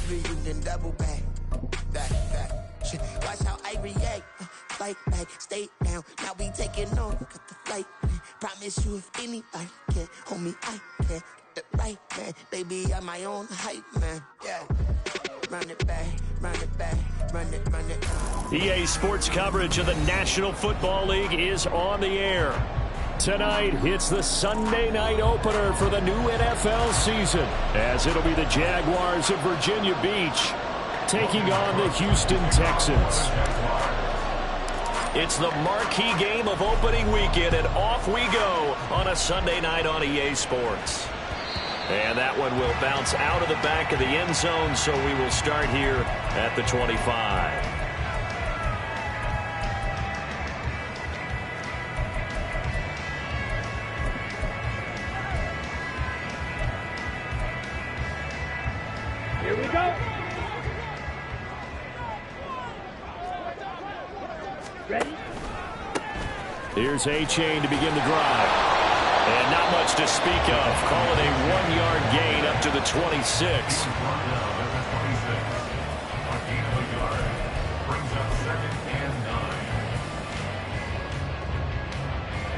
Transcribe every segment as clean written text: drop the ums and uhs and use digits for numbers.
Ivory, you can double back. Shit, watch how I react. Fight back, stay down. Now we taking off. Got the flight, man. Promise you if anybody can, homie, I can. The right, man. Baby, I'm my own hype, man. Yeah. Run it back, run it back, run it, run it. EA Sports coverage of the National Football League is on the air. Tonight, it's the Sunday night opener for the new NFL season, as it'll be the Jaguars of Virginia Beach taking on the Houston Texans. It's the marquee game of opening weekend, and off we go on a Sunday night on EA Sports. And that one will bounce out of the back of the end zone, so we will start here at the 25. Here we go. Ready? Here's A-Chain to begin the drive. And not much to speak of. Call it a 1-yard gain up to the 26.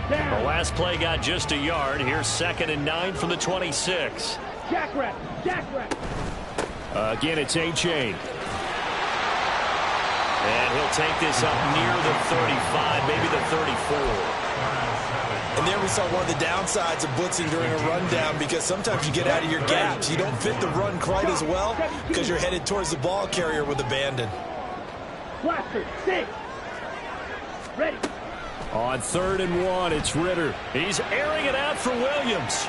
The last play got just a yard. Here's 2nd and 9 from the 26. Jack rep. Again, it's A-Chain. And he'll take this up near the 35, maybe the 34. And there we saw one of the downsides of blitzing during a rundown, because sometimes you get out of your gaps. You don't fit the run quite as well because you're headed towards the ball carrier with abandon. Blaster, 6. Ready. On 3rd and 1, it's Ritter. He's airing it out for Williams.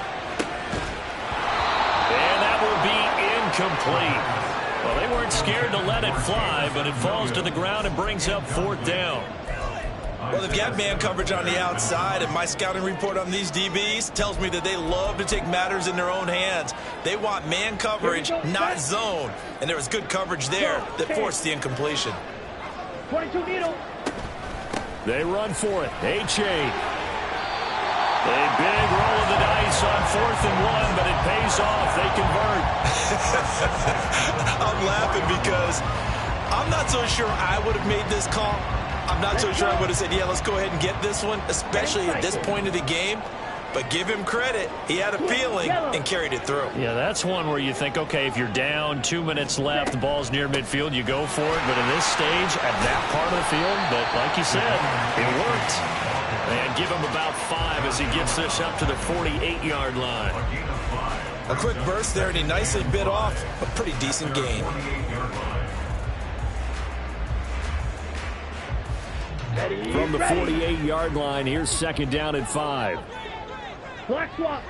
And that will be incomplete. Well, they weren't scared to let it fly, but it falls to the ground and brings up 4th down. Well, they've got man coverage on the outside, and my scouting report on these DBs tells me that they love to take matters in their own hands. They want man coverage, not zone. And there was good coverage there that forced the incompletion. 22 needle. They run for it. A-Chain. A big roll of the dice on 4th and 1, but it pays off. They convert. I'm laughing because I'm not so sure I would have made this call. I'm not so sure I would have said, yeah, let's go ahead and get this one, especially at this point of the game. But give him credit. He had a feeling and carried it through. Yeah, that's one where you think, okay, if you're down, 2 minutes left, the ball's near midfield, you go for it. But in this stage, at that part of the field, but like you said, it worked. And give him about 5 as he gets this up to the 48-yard line. A quick burst there, and he nicely bit off a pretty decent gain. From the 48-yard line, here's 2nd down and 5. Black swap.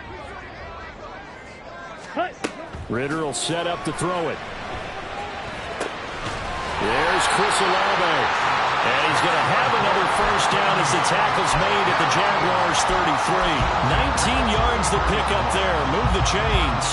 Cut. Ritter will set up to throw it. There's Chris Olave. And he's going to have another 1st down as the tackle's made at the Jaguars' 33. 19 yards to pick up there. Move the chains.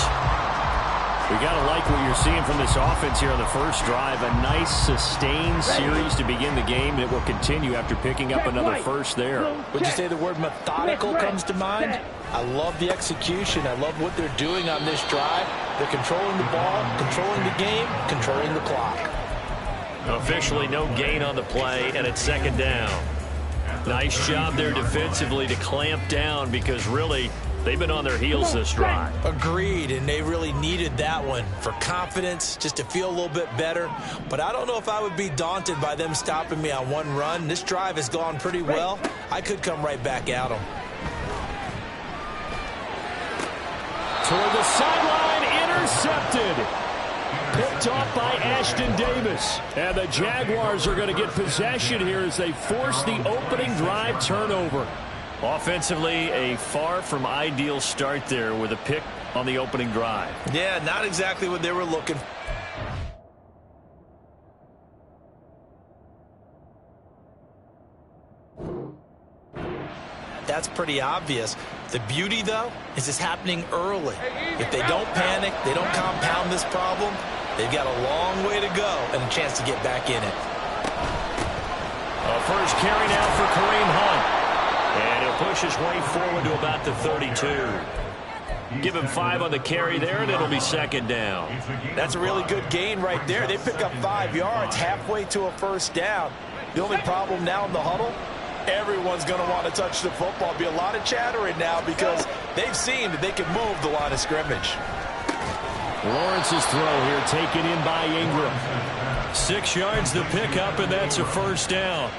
We got to like what you're seeing from this offense here on the first drive. A nice, sustained series to begin the game that will continue after picking up another first there. Would you say the word methodical comes to mind? I love the execution. I love what they're doing on this drive. They're controlling the ball, controlling the game, controlling the clock. Officially no gain on the play, and it's 2nd down. Nice job there defensively to clamp down, because really they've been on their heels this drive. Agreed, and they really needed that one for confidence, just to feel a little bit better. But I don't know if I would be daunted by them stopping me on one run. This drive has gone pretty well. I could come right back at them. Toward the sideline, intercepted. Picked off by Ashton Davis. And the Jaguars are going to get possession here as they force the opening drive turnover. Offensively, a far from ideal start there with a pick on the opening drive. Yeah, not exactly what they were looking for. That's pretty obvious. The beauty, though, is this happening early. If they don't panic, they don't compound this problem, they've got a long way to go and a chance to get back in it. A first carry now for Kareem Hunt. And he'll push his way forward to about the 32. Give him 5 on the carry there, and it'll be second down. That's a really good gain right there. They pick up 5 yards halfway to a first down. The only problem now in the huddle, everyone's going to want to touch the football. Be a lot of chattering now because they've seen that they can move the line of scrimmage. Lawrence's throw here taken in by Ingram. 6 yards the pickup, and that's a first down.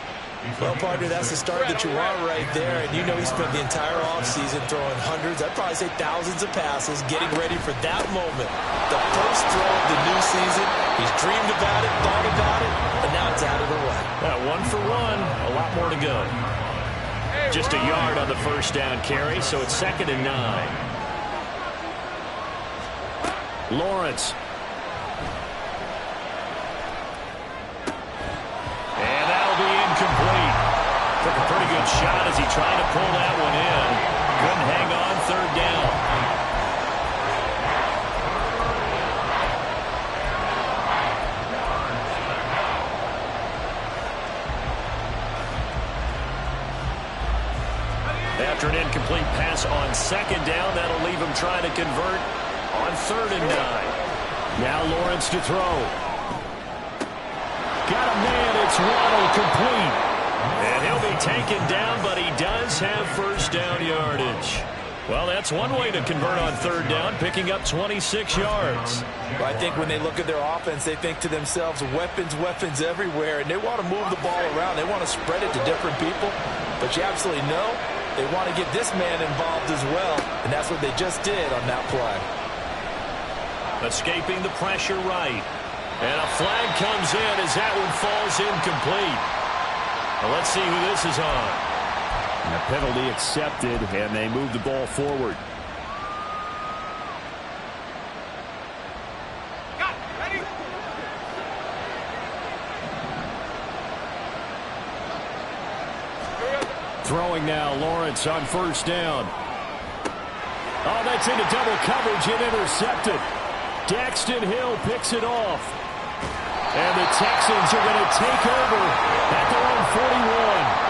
Well, partner, that's the start that you want right there. And you know he spent the entire offseason throwing hundreds, I'd probably say thousands of passes, getting ready for that moment. The first throw of the new season. He's dreamed about it, thought about it, and now it's out of the way. 1 for 1, a lot more to go. Just a yard on the first down carry, so it's 2nd and 9. Lawrence. And that'll be incomplete. Took a pretty good shot as he tried to pull that one in. Couldn't hang on, 3rd down. After an incomplete pass on 2nd down, that'll leave him trying to convert on 3rd and 9. Now Lawrence to throw. Got a man, it's Waddle, complete. And he'll be taken down, but he does have first down yardage. Well, that's one way to convert on 3rd down, picking up 26 yards. Well, I think when they look at their offense, they think to themselves, weapons, weapons everywhere, and they want to move the ball around. They want to spread it to different people, but you absolutely know they want to get this man involved as well, and that's what they just did on that play. Escaping the pressure right. And a flag comes in as that one falls incomplete. Well, let's see who this is on. And a penalty accepted, and they move the ball forward. Throwing now, Lawrence on first down. Oh, that's into double coverage and intercepted. Daxton Hill picks it off. And the Texans are going to take over at their own 41.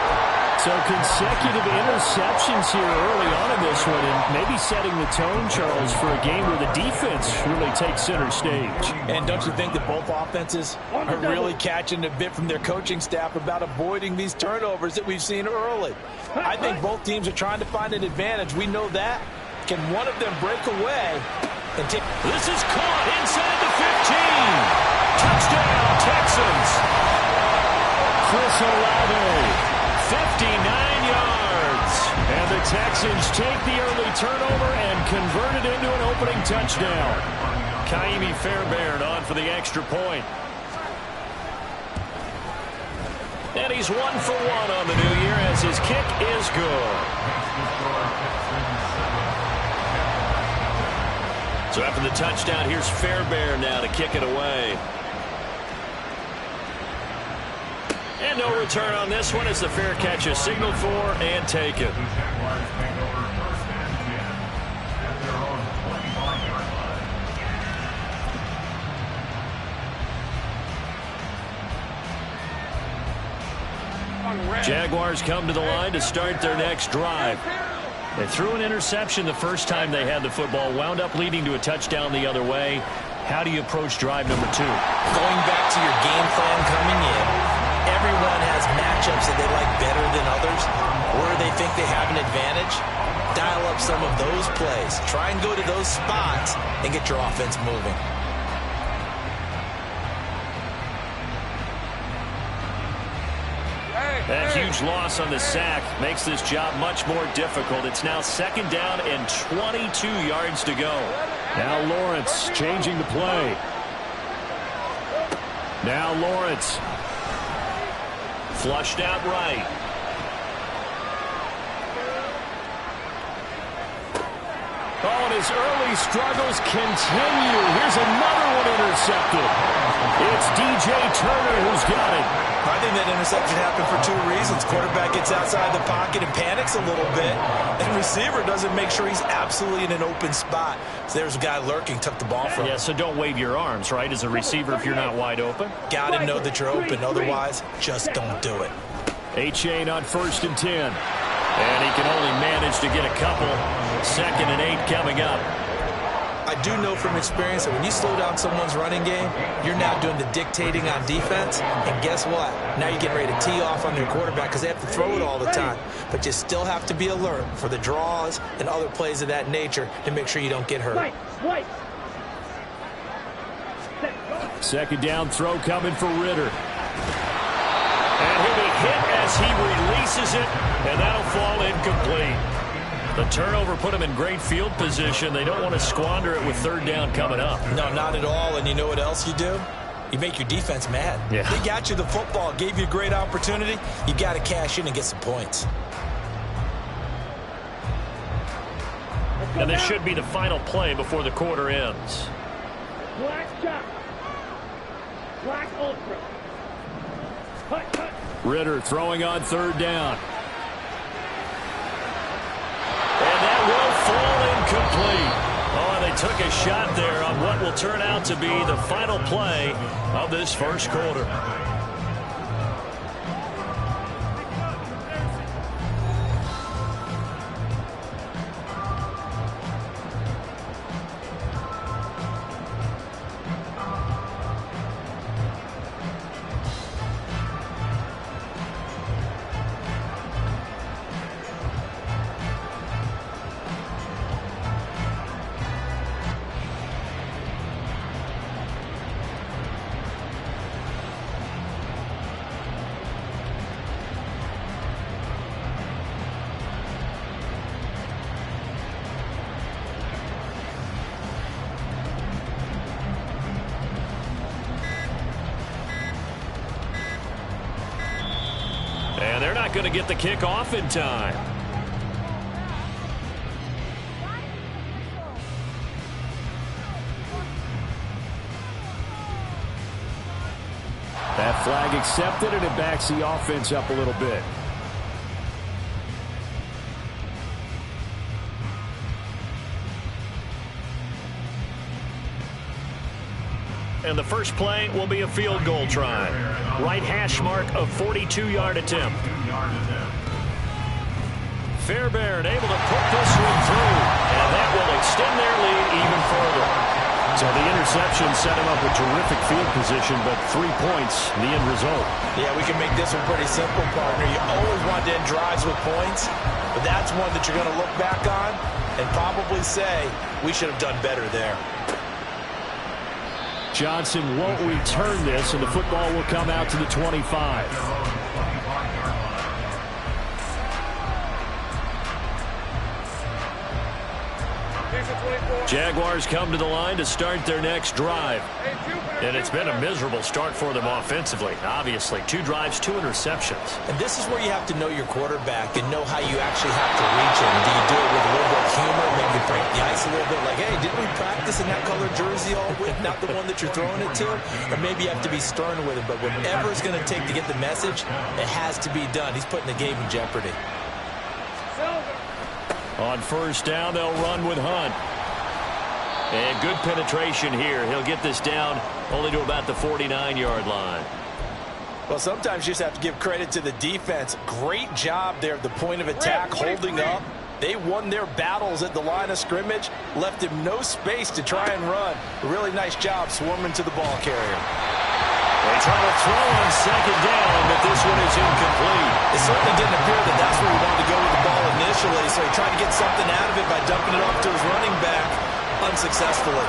So consecutive interceptions here early on in this one, and maybe setting the tone, Charles, for a game where the defense really takes center stage. And don't you think that both offenses are really catching a bit from their coaching staff about avoiding these turnovers that we've seen early? I think both teams are trying to find an advantage. We know that. Can one of them break away? This is caught inside the 15. Touchdown, Texans. Chris Olave, 59 yards. And the Texans take the early turnover and convert it into an opening touchdown. Kaimi Fairbairn on for the extra point. And he's 1 for 1 on the new year as his kick is good. So after the touchdown, here's Fairbairn now to kick it away. And no return on this one as the fair catch is signaled for and taken. Jaguars come to the line to start their next drive. They threw an interception the first time they had the football, wound up leading to a touchdown the other way. How do you approach drive number 2? Going back to your game plan coming in, everyone has matchups that they like better than others, where they think they have an advantage. Dial up some of those plays. Try and go to those spots and get your offense moving. That huge loss on the sack makes this job much more difficult. It's now 2nd down and 22 yards to go. Now Lawrence changing the play. Now Lawrence. Flushed out right. Oh, and his early struggles continue. Here's another one intercepted. It's DJ Turner who's got it. I think that interception happened for 2 reasons. Quarterback gets outside the pocket and panics a little bit, and receiver doesn't make sure he's absolutely in an open spot. So there's a guy lurking, took the ball from him. Yeah, so don't wave your arms, right, as a receiver if you're not wide open. Got to know that you're open. Otherwise, just don't do it. A-Chain on 1st and 10. And he can only manage to get a couple. 2nd and 8 coming up. I do know from experience that when you slow down someone's running game, you're now doing the dictating on defense. And guess what? Now you're getting ready to tee off on their quarterback because they have to throw it all the time. But you still have to be alert for the draws and other plays of that nature to make sure you don't get hurt. Second down throw coming for Ritter. And he'll be hit as he releases it, and that'll fall incomplete. The turnover put him in great field position. They don't want to squander it with 3rd down coming up. No, not at all. And you know what else you do? You make your defense mad. Yeah. They got you the football, gave you a great opportunity. You got to cash in and get some points. And this should be the final play before the quarter ends. Black shot. Black ultra. Cut. Ritter throwing on 3rd down. And that will fall incomplete. Oh, they took a shot there on what will turn out to be the final play of this first quarter. And they're not going to get the kick off in time. That flag accepted, and it backs the offense up a little bit. And the first play will be a field goal try. Right hash mark of 42-yard attempt. Fairbairn able to put this one through. And that will extend their lead even further. So the interception set him up with terrific field position, but 3 points, the end result. Yeah, we can make this one pretty simple, partner. You always want to end drives with points, but that's one that you're going to look back on and probably say, we should have done better there. Johnson won't return this, and the football will come out to the 25. Jaguars come to the line to start their next drive. And it's been a miserable start for them offensively. Obviously, 2 drives, 2 interceptions. And this is where you have to know your quarterback and know how you actually have to reach him. Do you do it with a little bit of humor, maybe break the ice a little bit, like, hey, didn't we practice in that color jersey all week, not the one that you're throwing it to? Or maybe you have to be stern with it, but whatever it's going to take to get the message, it has to be done. He's putting the game in jeopardy. On first down, they'll run with Hunt. And good penetration here. He'll get this down only to about the 49-yard line. Well, sometimes you just have to give credit to the defense. Great job there at the point of attack, holding up. They won their battles at the line of scrimmage, left him no space to try and run. A really nice job swarming to the ball carrier. They try to throw on second down, but this one is incomplete. It certainly didn't appear that that's where he wanted to go with the ball initially, so he tried to get something out of it by dumping it off to his running back unsuccessfully.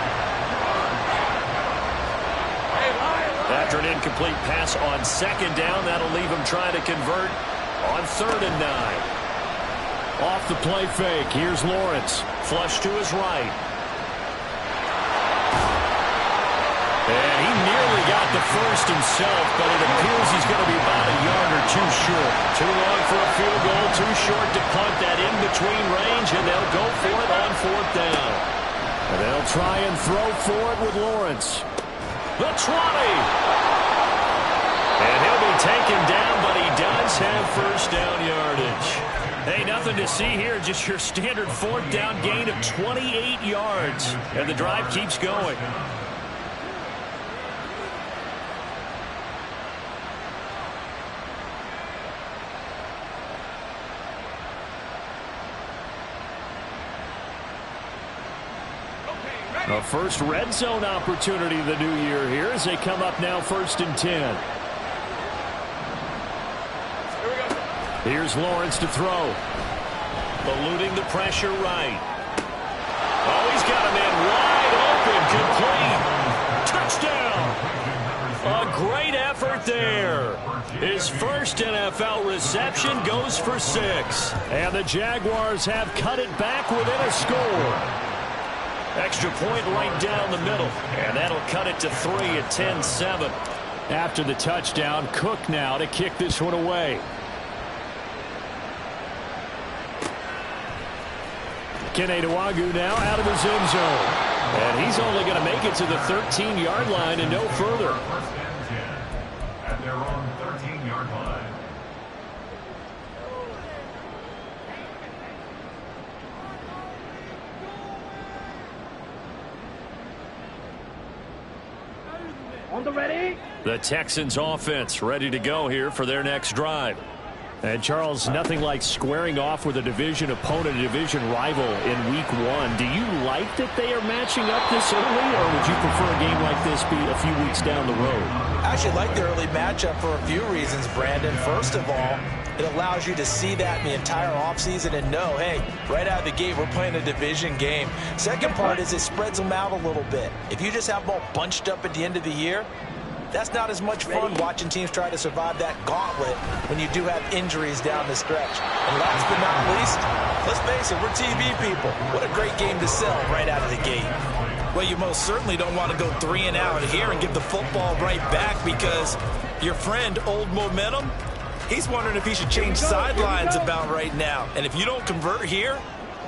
After an incomplete pass on second down, that'll leave him trying to convert on 3rd and 9. Off the play fake, here's Lawrence. Flush to his right. And he nearly got the first himself, but it appears he's going to be about a yard or 2 short. Too long for a field goal, too short to punt that in-between range, and they'll go for it on 4th down. And they'll try and throw for it with Lawrence. The 20. And he'll be taken down, but he does have first down yardage. Hey, nothing to see here, just your standard 4th down gain of 28 yards. And the drive keeps going. A first red zone opportunity the new year here as they come up now 1st and 10. Here's Lawrence to throw. Eluding the pressure right. Oh, he's got a man wide open. Complete. Touchdown. A great effort there. His first NFL reception goes for 6. And the Jaguars have cut it back within a score. Extra point right down the middle. And that'll cut it to 3 at 10-7. After the touchdown, Cook now to kick this one away. Keneduagu now out of his end zone. And he's only going to make it to the 13-yard line and no further. First and 10 at their own 13-yard line. On the ready. The Texans offense ready to go here for their next drive. And, Charles, nothing like squaring off with a division opponent, a division rival in Week 1. Do you like that they are matching up this early, or would you prefer a game like this be a few weeks down the road? I actually like the early matchup for a few reasons, Brandon. First of all, it allows you to see that in the entire offseason and know, hey, right out of the gate, we're playing a division game. Second part is it spreads them out a little bit. If you just have them all bunched up at the end of the year, that's not as much fun watching teams try to survive that gauntlet when you do have injuries down the stretch. And last but not least, let's face it, we're TV people. What a great game to sell right out of the gate. Well, you most certainly don't want to go 3 and out here and give the football right back because your friend, Old Momentum, he's wondering if he should change sidelines about right now. And if you don't convert here,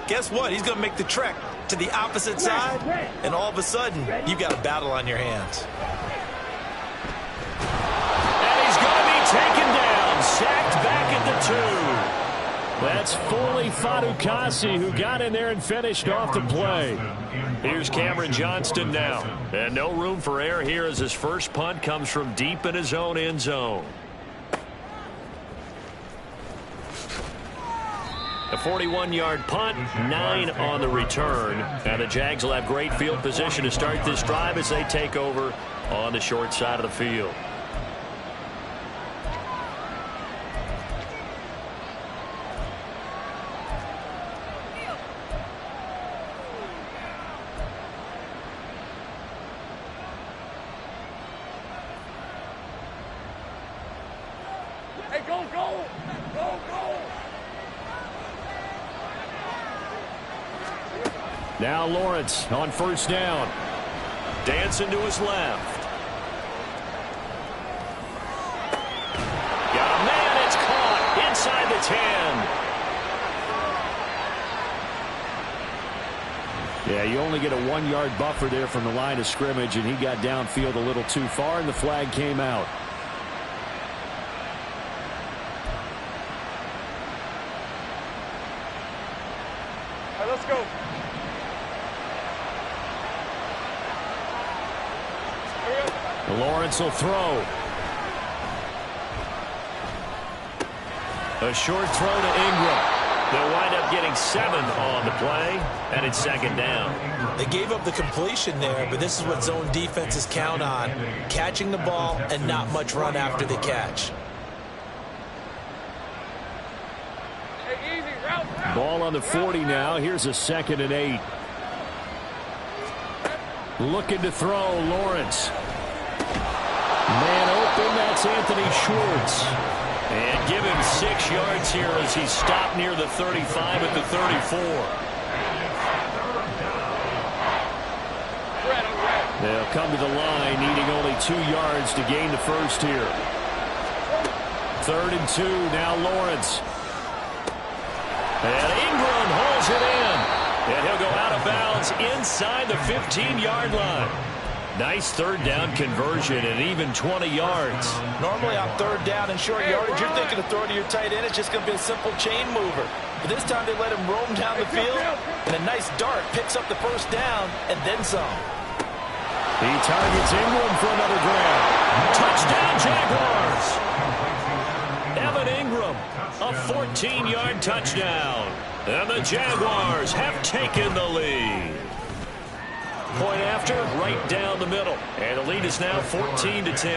guess what? He's going to make the trek to the opposite side, and all of a sudden, you've got a battle on your hands. Taken down, sacked back at the 2. That's Foley Fadukasi who got in there and finished off the play. Here's Cameron Johnston now. And no room for error here as his first punt comes from deep in his own end zone. A 41-yard punt, 9 on the return. And the Jags will have great field position to start this drive as they take over on the short side of the field. Now Lawrence on first down. Dancing to his left. Got a man, it's caught inside the 10. Yeah, you only get a 1-yard buffer there from the line of scrimmage, and he got downfield a little too far, and the flag came out. All right, let's go. Lawrence will throw. A short throw to Ingram. They'll wind up getting 7 on the play, and it's second down. They gave up the completion there, but this is what zone defenses count on. Catching the ball and not much run after the catch. Hey, easy, route. Ball on the 40 now. Here's a 2nd and 8. Looking to throw, Lawrence. Man open, that's Anthony Schwartz. And give him 6 yards here as he's stopped near the 35 at the 34. They'll come to the line, needing only 2 yards to gain the first here. 3rd and 2, now Lawrence. And Ingram holds it in. And he'll go out of bounds inside the 15-yard line. Nice 3rd down conversion and even 20 yards. Normally on 3rd down and short yardage, you're thinking to throw to your tight end. It's just going to be a simple chain mover. But this time they let him roam down the field, and a nice dart picks up the first down and then some. He targets Ingram for another grab. Touchdown, Jaguars! Evan Ingram, a 14-yard touchdown. And the Jaguars have taken the lead. Point after, right down the middle. And the lead is now 14-10.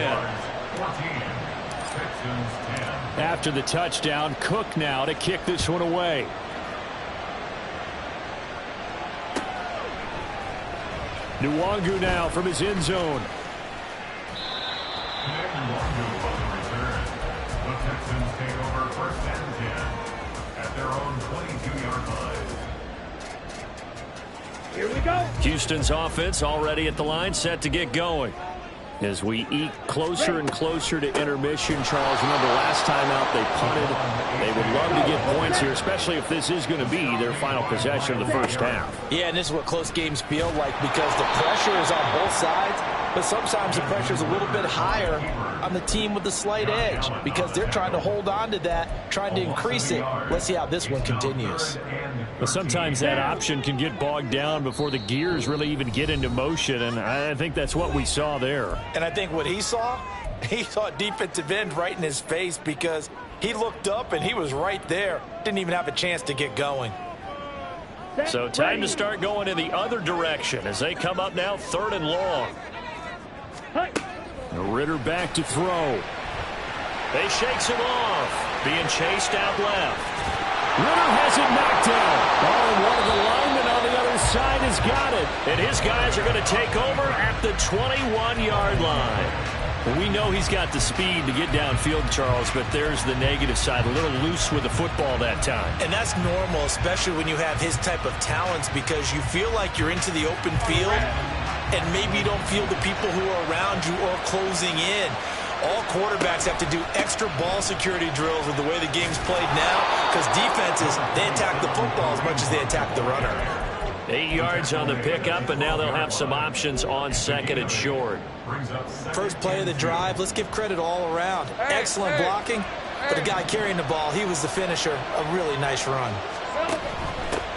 After the touchdown, Cook now to kick this one away. Nwangu now from his end zone. The Texans take over first and 10 at their own 22-yard line. Here we go. Houston's offense already at the line, set to get going. As we eke closer and closer to intermission, Charles, remember last time out they punted. They would love to get points here, especially if this is going to be their final possession of the first half. Yeah, and this is what close games feel like because the pressure is on both sides, but sometimes the pressure is a little bit higher on the team with the slight edge because they're trying to hold on to that, trying to increase it. Let's see how this one continues. But sometimes that option can get bogged down before the gears really even get into motion, and I think that's what we saw there. And I think what he saw defensive end right in his face because he looked up and he was right there. Didn't even have a chance to get going. So time to start going in the other direction as they come up now 3rd and long. Ritter back to throw. They shakes him off. Being chased out left. Ritter has it knocked down. Oh, and one of the linemen on the other side has got it. And his guys are going to take over at the 21-yard line. Well, we know he's got the speed to get downfield, Charles, but there's the negative side. A little loose with the football that time. And that's normal, especially when you have his type of talents because you feel like you're into the open field and maybe you don't feel the people who are around you or closing in. All quarterbacks have to do extra ball security drills with the way the game's played now because defenses, they attack the football as much as they attack the runner. 8 yards on the pickup, and now they'll have some options on 2nd and short. First play of the drive, let's give credit all around. Excellent blocking, but the guy carrying the ball, he was the finisher. A really nice run.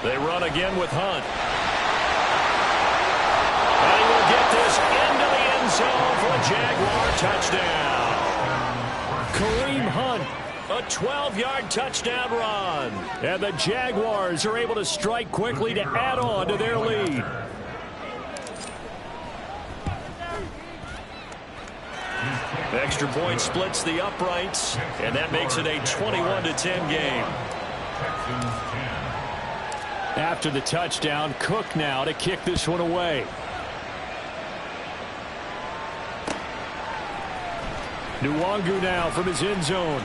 They run again with Hunt. And he will get this into the end zone for a Jaguar touchdown. Kareem Hunt. A 12-yard touchdown run. And the Jaguars are able to strike quickly to add on to their lead. Extra point splits the uprights, and that makes it a 21-10 game. After the touchdown, Cook now to kick this one away. Nwangu now from his end zone.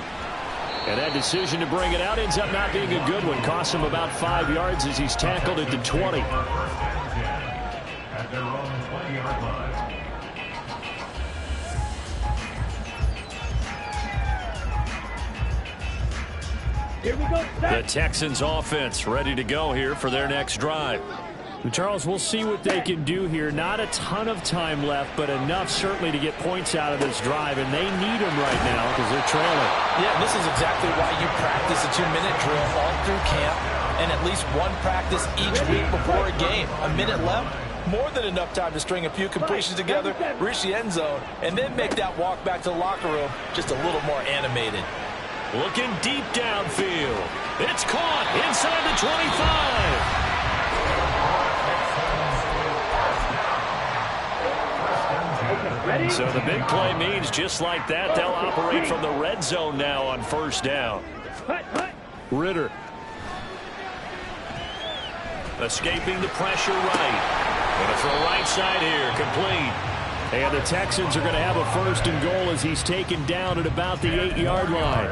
And that decision to bring it out ends up not being a good one. Costs him about 5 yards as he's tackled at the 20. At their own 20-yard line. Here we go. The Texans offense ready to go here for their next drive. Charles, we'll see what they can do here. Not a ton of time left, but enough certainly to get points out of this drive, and they need them right now because they're trailing. Yeah, this is exactly why you practice a 2-minute drill all through camp and at least one practice each week before a game. A minute left, more than enough time to string a few completions together, reach the end zone, and then make that walk back to the locker room just a little more animated. Looking deep downfield. It's caught inside the 25. So the big play means just like that, they'll operate from the red zone now on 1st down. Ritter. Escaping the pressure right. Going to throw right side here, complete. And the Texans are going to have a 1st and goal as he's taken down at about the 8-yard line.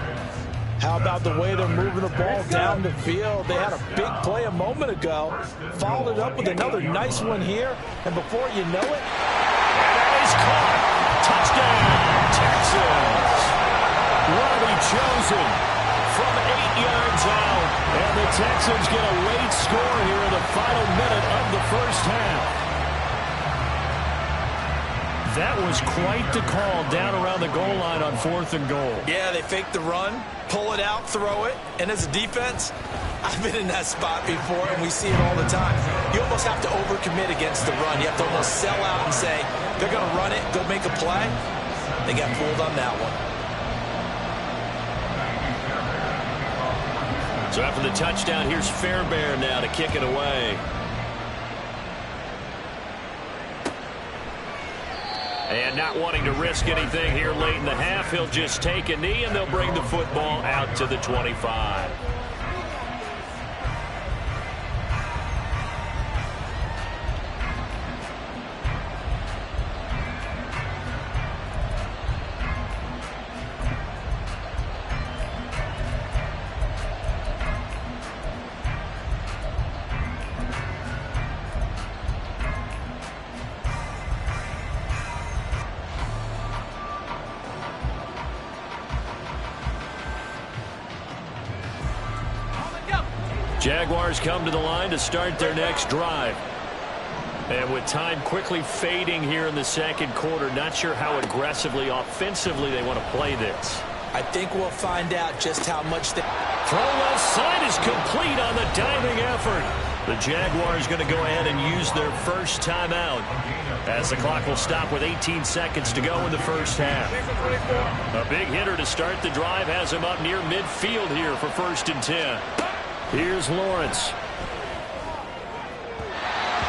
How about the way they're moving the ball down the field? They had a big play a moment ago. Followed it up with another nice one here. And before you know it, He's caught. Touchdown, Texans. Robbie chosen From 8 yards out. And the Texans get a late score here in the final minute of the first half. That was quite the call down around the goal line on 4th and goal. yeah, they fake the run, pull it out, throw it. And as a defense, I've been in that spot before, and we see it all the time. You almost have to overcommit against the run. You have to almost sell out and say, they're going to run it, go make a play. They got fooled on that one. So after the touchdown, here's Fairbairn now to kick it away. And not wanting to risk anything here late in the half, he'll just take a knee, and they'll bring the football out to the 25. Jaguars come to the line to start their next drive. And with time quickly fading here in the second quarter, not sure how aggressively, offensively they want to play this. I think we'll find out just how much they... Throw left side is complete on the diving effort. The Jaguars going to go ahead and use their first timeout as the clock will stop with 18 seconds to go in the first half. A big hitter to start the drive has him up near midfield here for 1st and 10. Here's Lawrence.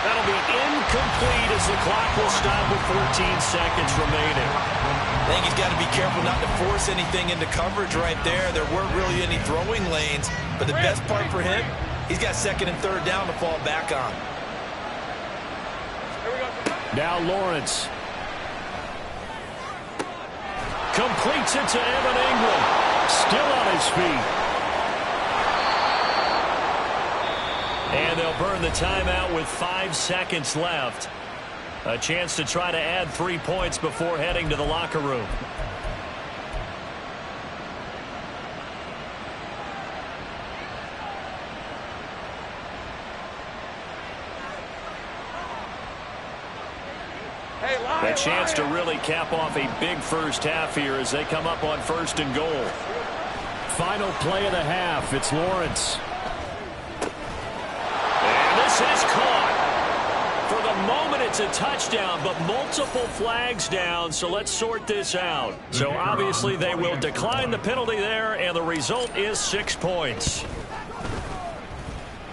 That'll be incomplete as the clock will stop with 14 seconds remaining. I think he's got to be careful not to force anything into coverage right there. There weren't really any throwing lanes, but the best part for him, he's got 2nd and 3rd down to fall back on. Now Lawrence. Completes it to Evan Ingram. Still on his feet. And they'll burn the timeout with 5 seconds left. A chance to try to add 3 points before heading to the locker room. A chance to really cap off a big first half here as they come up on 1st and goal. Final play of the half. It's Lawrence. This is caught. For the moment, it's a touchdown, but multiple flags down, so let's sort this out. So obviously they will decline the penalty there, and the result is 6 points.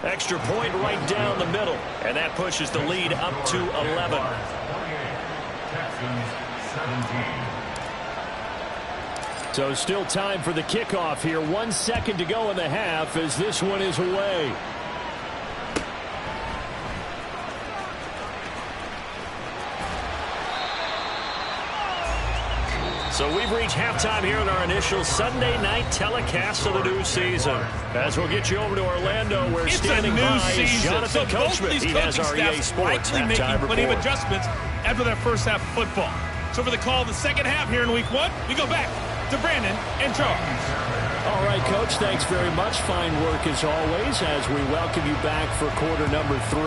Extra point right down the middle, and that pushes the lead up to 11. So still time for the kickoff here. 1 second to go in the half as this one is away. So we've reached halftime here in our initial Sunday night telecast of the new season. As we'll get you over to Orlando, where it's standing by is Jonathan Coachman. He has our EA Sports likely making halftime plenty of report. adjustments after that first half of football. So for the call of the second half here in week 1, we go back to Brandon and Charles. All right, Coach, thanks very much. Fine work as always as we welcome you back for quarter number 3.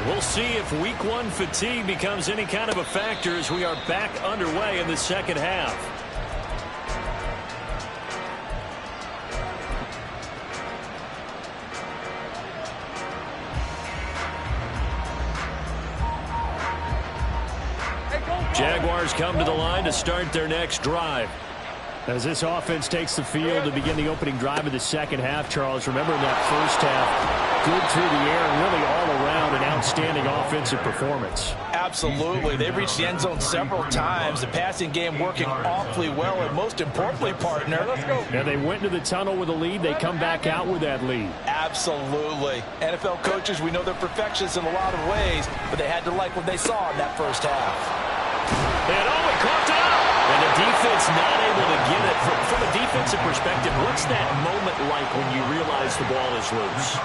We'll see if week 1 fatigue becomes any kind of a factor as we are back underway in the second half. Jaguars come to the line to start their next drive. As this offense takes the field to begin the opening drive of the second half, Charles, remember in that first half, good through the air and really all around an outstanding offensive performance. Absolutely. They've reached the end zone several times. The passing game working awfully well, and most importantly, partner. Let's go. And they went into the tunnel with a lead. They come back out with that lead. Absolutely. NFL coaches, we know they're perfectionists in a lot of ways, but they had to like what they saw in that first half. And he caught it up. And the defense not able to get it. From a defensive perspective, what's that moment like when you realize the ball is loose?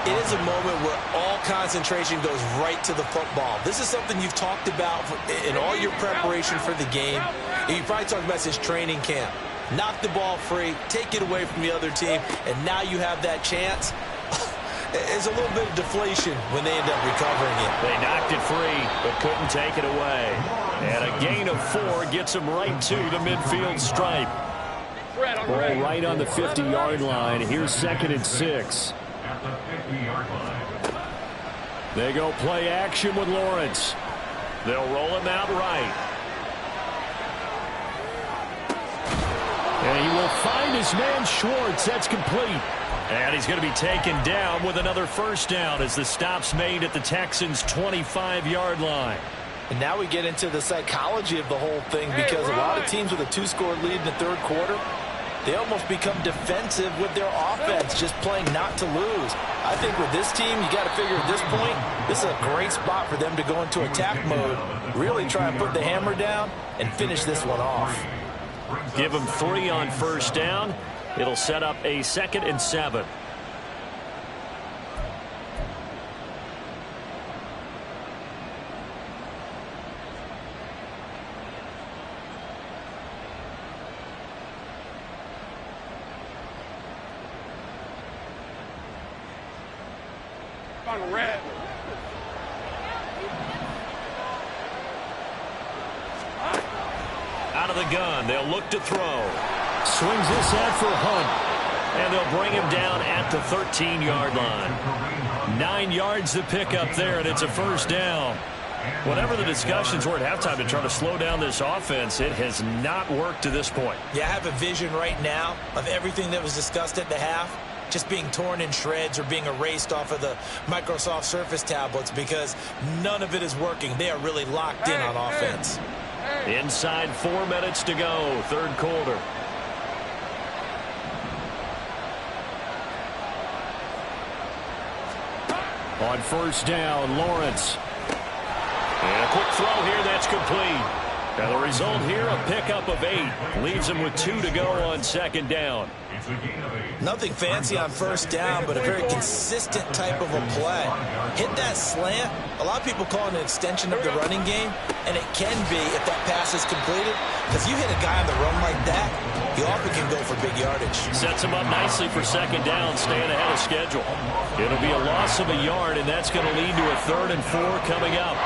It is a moment where all concentration goes right to the football. This is something you've talked about in all your preparation for the game. And you probably talked about since training camp. Knock the ball free, take it away from the other team, and now you have that chance. It's a little bit of deflation when they end up recovering it. They knocked it free, but couldn't take it away. And a gain of 4 gets them right to the midfield stripe. Ball right on the 50-yard line. Here's 2nd and 6. At the 50-yard line. They go play action with Lawrence. They'll roll him out right. And he will find his man Schwartz. That's complete. And he's going to be taken down with another first down as the stop's made at the Texans' 25-yard line. And now we get into the psychology of the whole thing, because a lot of teams with a 2-score lead in the third quarter, they almost become defensive with their offense, just playing not to lose. I think with this team, you got to figure at this point, this is a great spot for them to go into attack mode, really try and put the hammer down and finish this one off. Give them 3 on first down. It'll set up a 2nd and 7. Red. Out of the gun, they'll look to throw. Swings this out for Hunt. And they'll bring him down at the 13-yard line. 9 yards to pick up there, and it's a first down. Whatever the discussions were at halftime to try to slow down this offense, it has not worked to this point. Yeah, I have a vision right now of everything that was discussed at the half just being torn in shreds or being erased off of the Microsoft Surface tablets, because none of it is working. They are really locked in on offense. Inside 4 minutes to go, third quarter. On first down, Lawrence. And a quick throw here, that's complete. And the result here, a pickup of 8. Leaves him with 2 to go on second down. Nothing fancy on first down, but a very consistent type of a play. Hit that slant. A lot of people call it an extension of the running game, and it can be if that pass is completed, because you hit a guy on the run like that, you often can go for big yardage. Sets him up nicely for second down, staying ahead of schedule. It'll be a loss of a yard, and that's going to lead to a 3rd and 4 coming up.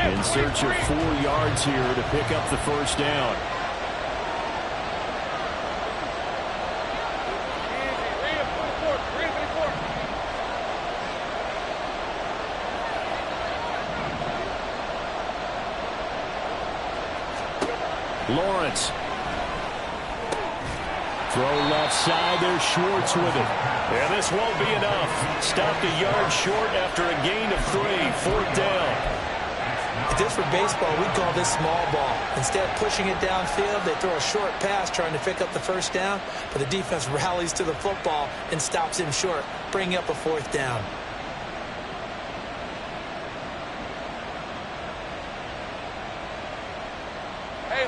In search of 4 yards here to pick up the first down. Lawrence. Throw left side, there's Schwartz with it. And this won't be enough. Stopped a yard short after a gain of 3, 4th down. If this were baseball, we'd call this small ball. Instead of pushing it downfield, they throw a short pass trying to pick up the first down, but the defense rallies to the football and stops him short, bringing up a 4th down.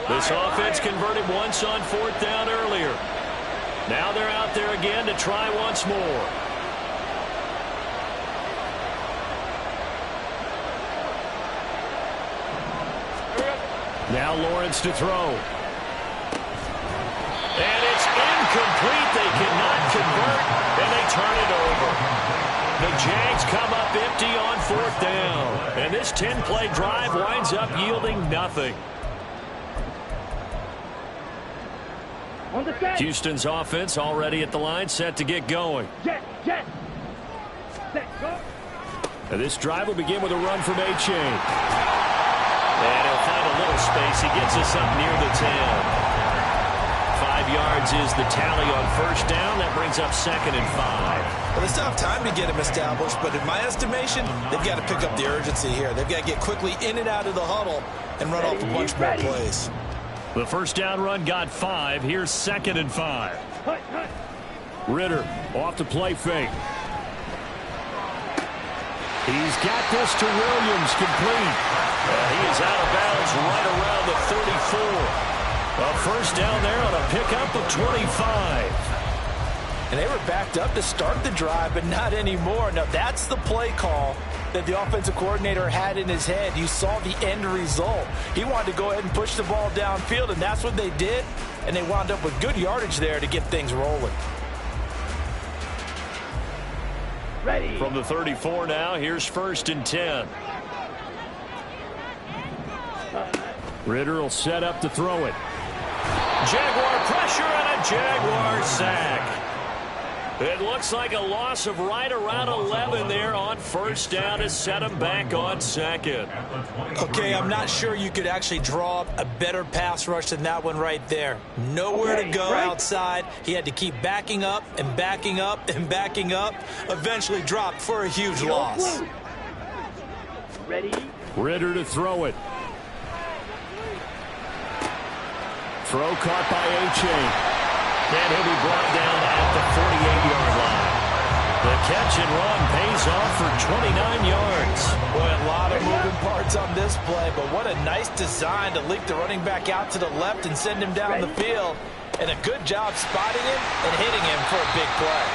This offense converted once on 4th down earlier. Now they're out there again to try once more. Now Lawrence to throw. And it's incomplete. They cannot convert, and they turn it over. The Jags come up empty on 4th down. And this 10-play drive winds up yielding nothing. Houston's offense already at the line, set to get going. And this drive will begin with a run from A-Chain. And he'll find a little space. He gets us up near the 10. 5 yards is the tally on first down. That brings up 2nd and 5. Well, they still have time to get him established, but in my estimation, they've got to pick up the urgency here. They've got to get quickly in and out of the huddle and run off a bunch more plays. The first down run got 5. Here's 2nd and 5. Ritter off the play fake. He's got this to Williams, complete. He is out of bounds right around the 34. A first down there on a pickup of 25. And they were backed up to start the drive, but not anymore. Now, that's the play call that the offensive coordinator had in his head. You saw the end result. He wanted to go ahead and push the ball downfield, and that's what they did. And they wound up with good yardage there to get things rolling. Ready. From the 34 now, here's 1st and 10. Ritter will set up to throw it. Jaguar pressure and a Jaguar sack. It looks like a loss of right around 11 there on first down to set him back on second. Okay, I'm not sure you could actually draw up a better pass rush than that one right there. Nowhere to go outside. He had to keep backing up and backing up and backing up. Eventually dropped for a huge loss. Ready? Ritter to throw it. Throw caught by A-Chain. And he'll be brought down at the 48-yard line. The catch and run pays off for 29 yards. Boy, a lot of moving parts on this play, but what a nice design to leak the running back out to the left and send him down the field. And a good job spotting him and hitting him for a big play.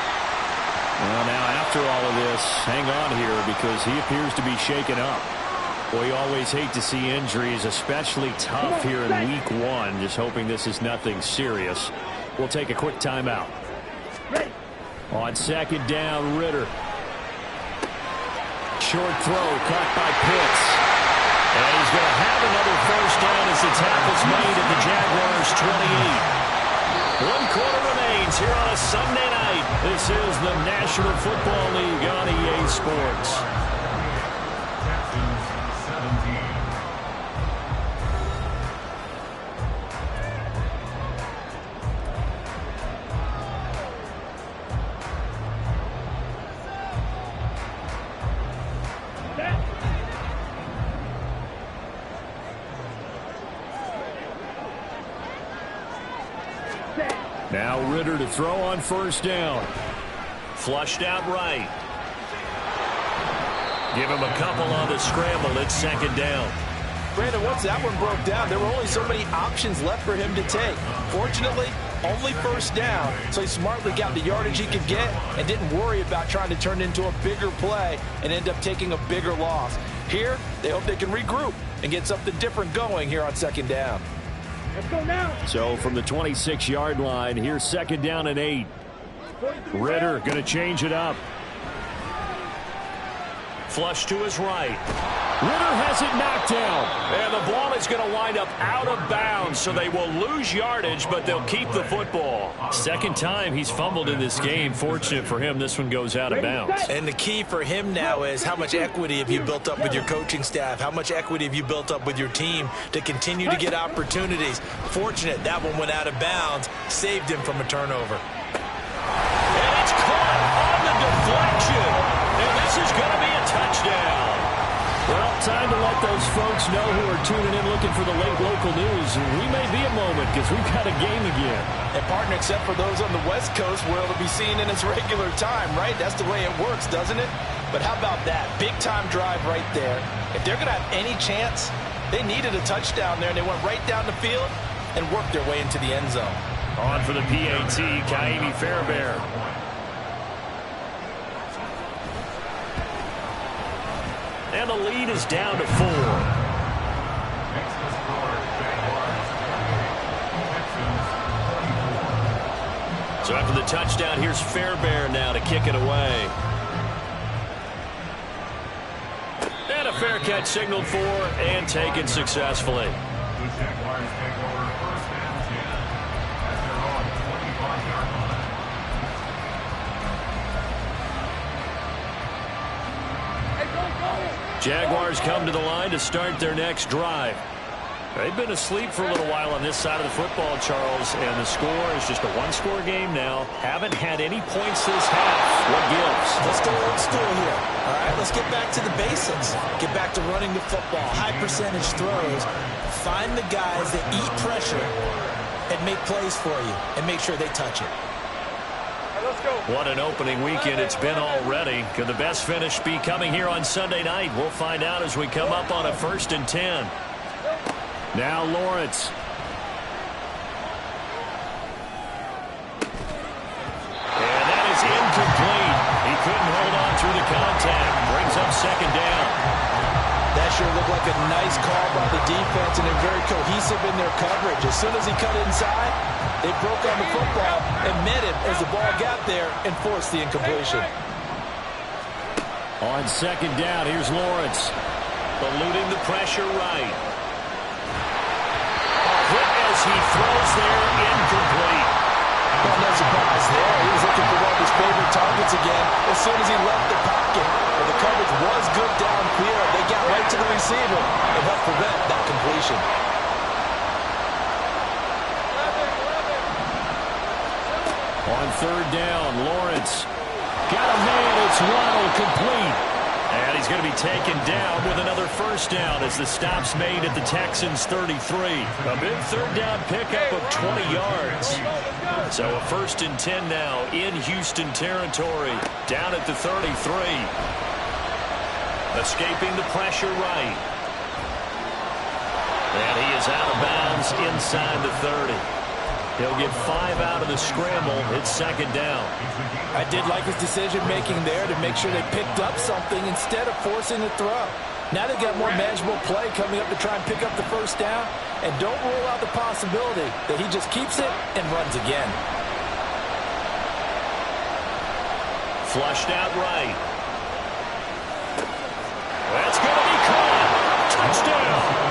Well, now after all of this, hang on here because he appears to be shaken up. Well, you always hate to see injuries, especially tough here in week 1. Just hoping this is nothing serious. We'll take a quick timeout. On second down, Ritter. Short throw caught by Pitts. And he's going to have another first down as the tackle's made at the Jaguars 28. 1 quarter remains here on a Sunday night. This is the National Football League on EA Sports. Now Ritter to throw on first down. Flushed out right. Give him a couple on the scramble. It's second down. Brandon, once that one broke down, there were only so many options left for him to take. Fortunately, only first down, so he smartly got the yardage he could get and didn't worry about trying to turn it into a bigger play and end up taking a bigger loss. Here, they hope they can regroup and get something different going here on second down. Let's go now. So from the 26-yard line, here's second down and 8. Ritter going to change it up. Flush to his right. Ritter has it knocked down. And the ball is going to wind up out of bounds, so they will lose yardage, but they'll keep the football. Second time he's fumbled in this game. Fortunate for him, this one goes out of bounds. And the key for him now is how much equity have you built up with your coaching staff? How much equity have you built up with your team to continue to get opportunities? Fortunate that one went out of bounds, saved him from a turnover. And it's caught on the deflection. And this is going to be a touchdown. Well, time to let those folks know who are tuning in looking for the late local news. We may be a moment because we've got a game again. And, partner, except for those on the West Coast where it'll be seen in its regular time, right? That's the way it works, doesn't it? But how about that? Big-time drive right there. If they're going to have any chance, they needed a touchdown there, and they went right down the field and worked their way into the end zone. On for the PAT, Kaimi Fairbairn. And the lead is down to 4. So after the touchdown, here's Fairbairn now to kick it away. And a fair catch signaled for and taken successfully. The Jaguars take over first and 10 at their own 25-yard line. Jaguars come to the line to start their next drive. They've been asleep for a little while on this side of the football, Charles, and the score is just a one-score game now. Haven't had any points this half. What gives? Let's go old school here. All right, let's get back to the basics. Get back to running the football, high percentage throws. Find the guys that eat pressure and make plays for you and make sure they touch it. What an opening weekend it's been already. Could the best finish be coming here on Sunday night? We'll find out as we come up on a 1st and 10. Now Lawrence. And that is incomplete. He couldn't hold on through the contact. Brings up second down. That sure looked like a nice call by the defense, and they're very cohesive in their coverage. As soon as he cut inside, they broke on the football and met him as the ball got there and forced the incompletion. On second down, here's Lawrence. Eluding the pressure right. Quick as he throws there, incomplete. Well, no surprise there. He was looking for one of his favorite soon as he left the pocket, but the coverage was good downfield. They got right to the receiver and helped prevent that completion. On third down, Lawrence got a man. It's Waddle, complete. And he's going to be taken down with another first down as the stop's made at the Texans' 33. A big third down pickup of 20 yards. So a 1st and 10 now in Houston territory, down at the 33. Escaping the pressure right. And he is out of bounds inside the 30. He'll get 5 out of the scramble. It's 2nd down. I did like his decision-making there to make sure they picked up something instead of forcing the throw. Now they've got more manageable play coming up to try and pick up the first down. And don't rule out the possibility that he just keeps it and runs again. Flushed out right. That's going to be caught. Touchdown.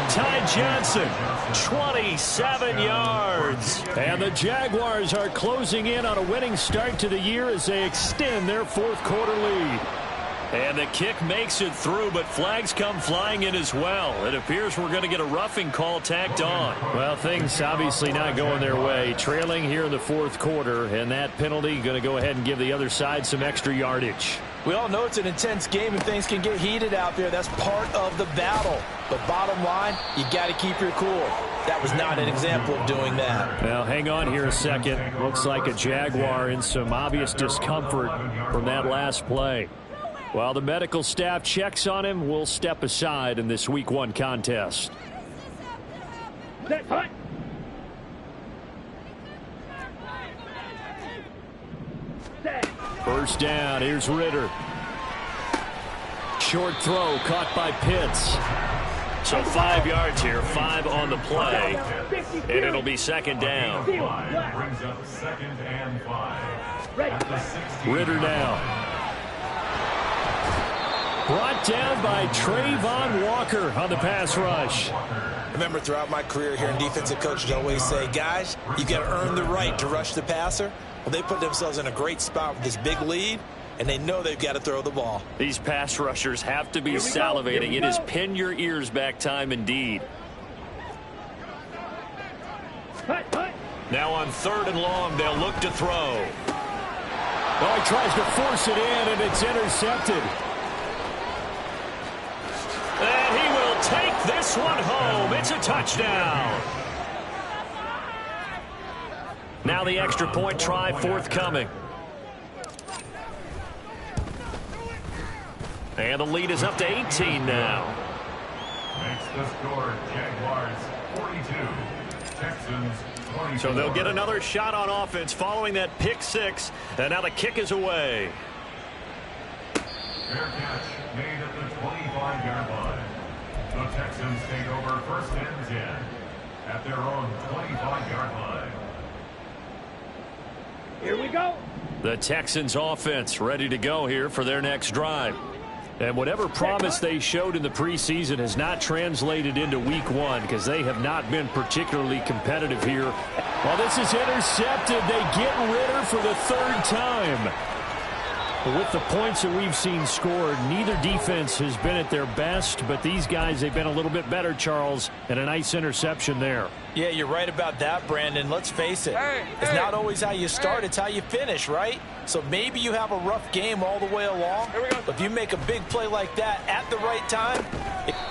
Ty Johnson, 27 yards. And the Jaguars are closing in on a winning start to the year as they extend their 4th quarter lead. And the kick makes it through, but flags come flying in as well. It appears we're going to get a roughing call tacked on. Well, things obviously not going their way. Trailing here in the 4th quarter, and that penalty going to go ahead and give the other side some extra yardage. We all know it's an intense game and things can get heated out there. That's part of the battle. But bottom line, you got to keep your cool. That was not an example of doing that. Well, hang on here a second. Looks like a Jaguar in some obvious discomfort from that last play. While the medical staff checks on him, we'll step aside in this Week 1 contest. First down, here's Ritter. Short throw caught by Pitts. So 5 yards here, 5 on the play, and it'll be 2nd down. Brings up 2nd and 5. At the 16. Ritter now. Brought down by Trayvon Walker on the pass rush. Remember, throughout my career here in defensive coaches always say, guys, you got to earn the right to rush the passer. Well, they put themselves in a great spot with this big lead, and they know they've got to throw the ball. These pass rushers have to be salivating. It is pin your ears back time indeed. Now on 3rd and long, they'll look to throw. Oh, he tries to force it in, and it's intercepted. And he will take this one home. It's a touchdown. Now the extra point try forthcoming. And the lead is up to 18 now. Makes the score Jaguars 42, Texans 24. So they'll get another shot on offense following that pick 6. And now the kick is away. Fair catch made at the 25-yard line. The Texans take over 1st and 10 at their own 25-yard line. Here we go. The Texans offense ready to go here for their next drive. And whatever promise they showed in the preseason has not translated into Week 1 because they have not been particularly competitive here. Well, this is intercepted. They get Ritter for the 3rd time. With the points that we've seen scored, neither defense has been at their best, but these guys, they've been a little bit better, Charles, and a nice interception there. Yeah, you're right about that, Brandon. Let's face it. It's not always how you start, it's how you finish, right? So maybe you have a rough game all the way along, but if you make a big play like that at the right time.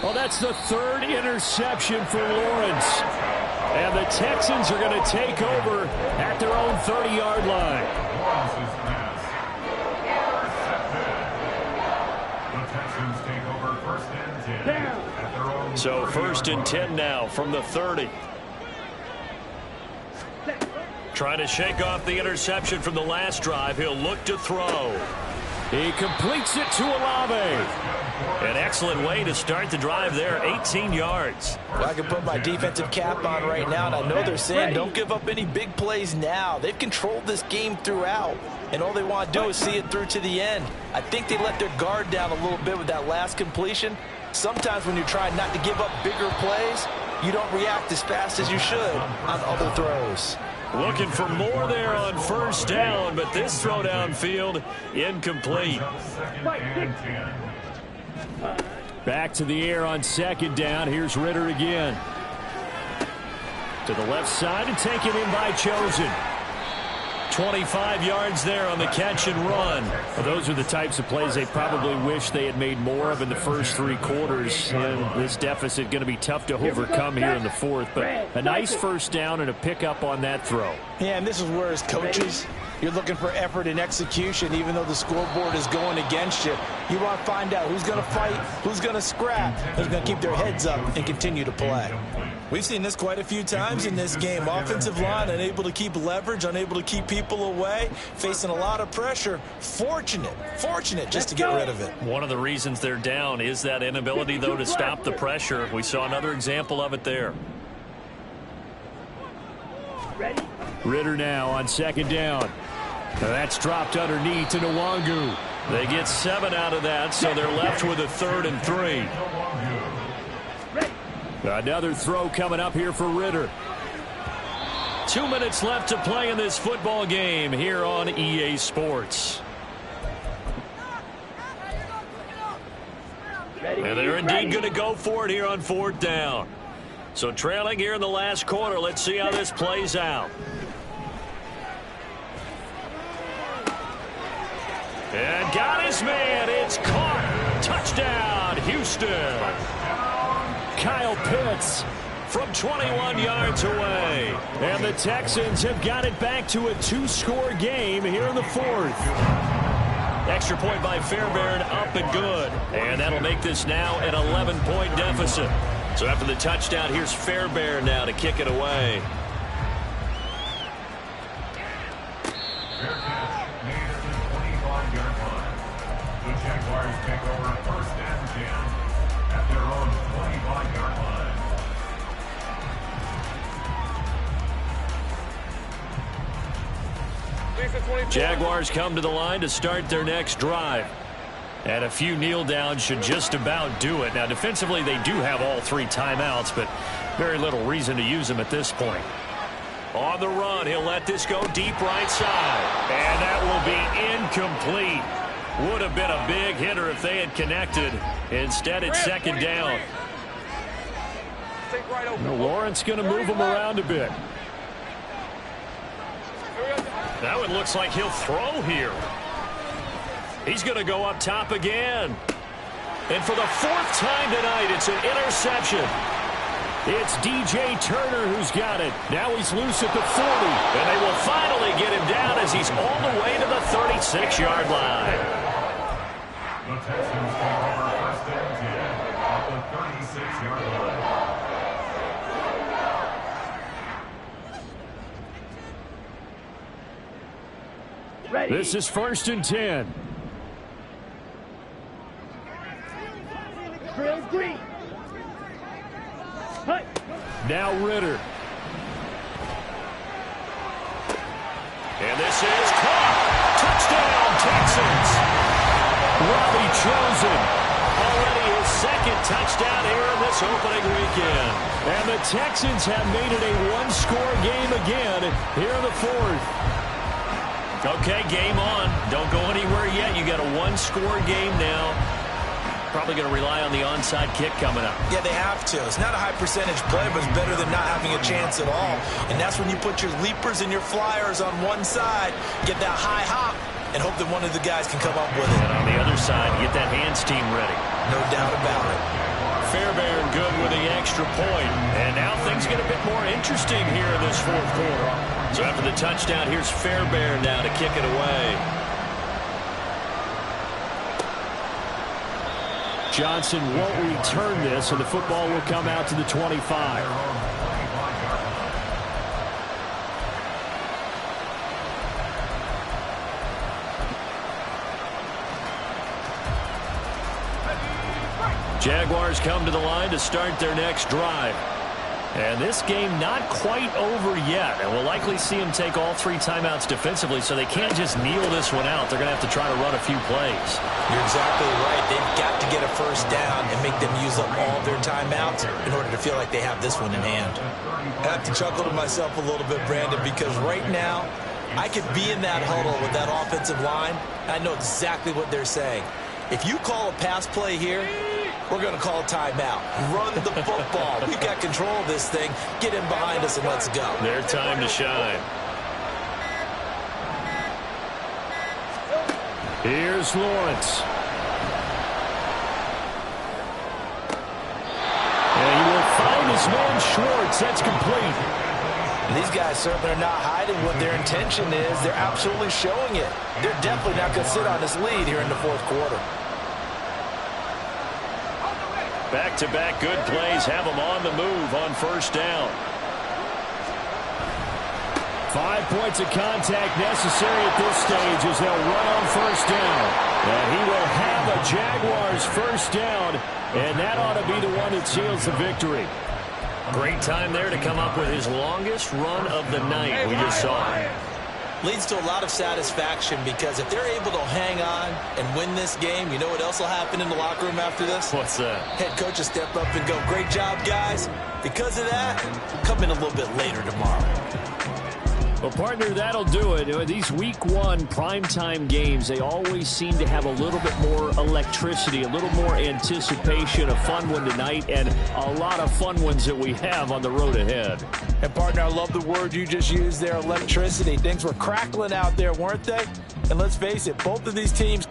Well, that's the 3rd interception for Lawrence. And the Texans are going to take over at their own 30-yard line. Lawrence's pass. The Texans take over 1st and 10 at their own. So 1st and 10 now from the 30. Trying to shake off the interception from the last drive. He'll look to throw. He completes it to Olave. An excellent way to start the drive there, 18 yards. Well, I can put my defensive cap on right now, and I know they're saying don't give up any big plays now. They've controlled this game throughout, and all they want to do is see it through to the end. I think they let their guard down a little bit with that last completion. Sometimes when you're trying not to give up bigger plays, you don't react as fast as you should on other throws. Looking for more there on first down, but this throw downfield incomplete. Back to the air on second down. Here's Ritter again. To the left side and taken in by Chosen. 25 yards there on the catch and run. Well, those are the types of plays they probably wish they had made more of in the first 3 quarters. And this deficit going to be tough to overcome here in the fourth. But a nice first down and a pickup on that throw. Yeah, and this is where as coaches, you're looking for effort and execution. Even though the scoreboard is going against you, you want to find out who's going to fight, who's going to scrap, who's going to keep their heads up and continue to play. We've seen this quite a few times in this game. Offensive line unable to keep leverage, unable to keep people away, facing a lot of pressure. Fortunate just to get rid of it. One of the reasons they're down is that inability, though, to stop the pressure. We saw another example of it there. Ritter now on second down. That's dropped underneath to Nwangu. They get 7 out of that, so they're left with a 3rd and 3. Another throw coming up here for Ritter. 2 minutes left to play in this football game here on EA Sports. And they're indeed going to go for it here on 4th down. So trailing here in the last quarter. Let's see how this plays out. And got his man. It's caught. Touchdown, Houston. Kyle Pitts from 21 yards away. And the Texans have got it back to a 2-score game here in the fourth. Extra point by Fairbairn, up and good. And that'll make this now an 11-point deficit. So after the touchdown, here's Fairbairn now to kick it away. Fair catch made at the 25-yard line. The Jaguars take over 1st and 10 at their own 25-yard line. Jaguars come to the line to start their next drive. And a few kneel downs should just about do it. Now, defensively, they do have all 3 timeouts, but very little reason to use them at this point. On the run, he'll let this go deep right side. And that will be incomplete. Would have been a big hitter if they had connected. Instead, it's 2nd down. Well, Lawrence going to move him around a bit. That one looks like he'll throw here. He's going to go up top again. And for the 4th time tonight, it's an interception. It's DJ Turner who's got it. Now he's loose at the 40. And they will finally get him down as he's all the way to the 36-yard line. The Texans take over 1st and 10 at the 36-yard line. This is 1st and 10. Now Ritter. And this is caught. Touchdown, Texans. Robbie Chosen. Already his 2nd touchdown here in this opening weekend. And the Texans have made it a 1-score game again here in the fourth. Okay, game on. Don't go anywhere yet. You got a 1-score game now. Probably going to rely on the onside kick coming up. Yeah, they have to. It's not a high percentage play, but it's better than not having a chance at all. And that's when you put your leapers and your flyers on one side, get that high hop, and hope that one of the guys can come up with it. And on the other side, get that hands team ready. No doubt about it. Fairbairn good with the extra point. And now things get a bit more interesting here in this 4th quarter. So after the touchdown, here's Fairbairn now to kick it away. Johnson won't return this, and the football will come out to the 25. Jaguars come to the line to start their next drive. And this game not quite over yet. And we'll likely see him take all 3 timeouts defensively, so they can't just kneel this one out. They're going to have to try to run a few plays. You're exactly right. They've got to get a first down and make them use up all their timeouts in order to feel like they have this one in hand. I have to chuckle to myself a little bit, Brandon, because right now I could be in that huddle with that offensive line. I know exactly what they're saying. If you call a pass play here, we're going to call a timeout. Run the football. We've got control of this thing. Get in behind us and let's go. Their time to shine. Here's Lawrence. And he will find his man Schwartz. That's complete. And these guys certainly are not hiding what their intention is. They're absolutely showing it. They're definitely not going to sit on this lead here in the fourth quarter. Back-to-back good plays have them on the move on first down. 5 points of contact necessary at this stage as they'll run on first down. And he will have a Jaguars first down, and that ought to be the one that seals the victory. Great time there to come up with his longest run of the night. We just saw it. Leads to a lot of satisfaction because if they're able to hang on and win this game, you know what else will happen in the locker room after this? What's that? Head coach will step up and go, great job, guys. Because of that, come in a little bit later tomorrow. Well, partner, that'll do it. These Week 1 primetime games, they always seem to have a little bit more electricity, a little more anticipation. A fun one tonight, and a lot of fun ones that we have on the road ahead. And, partner, I love the word you just used there, electricity. Things were crackling out there, weren't they? And let's face it, both of these teams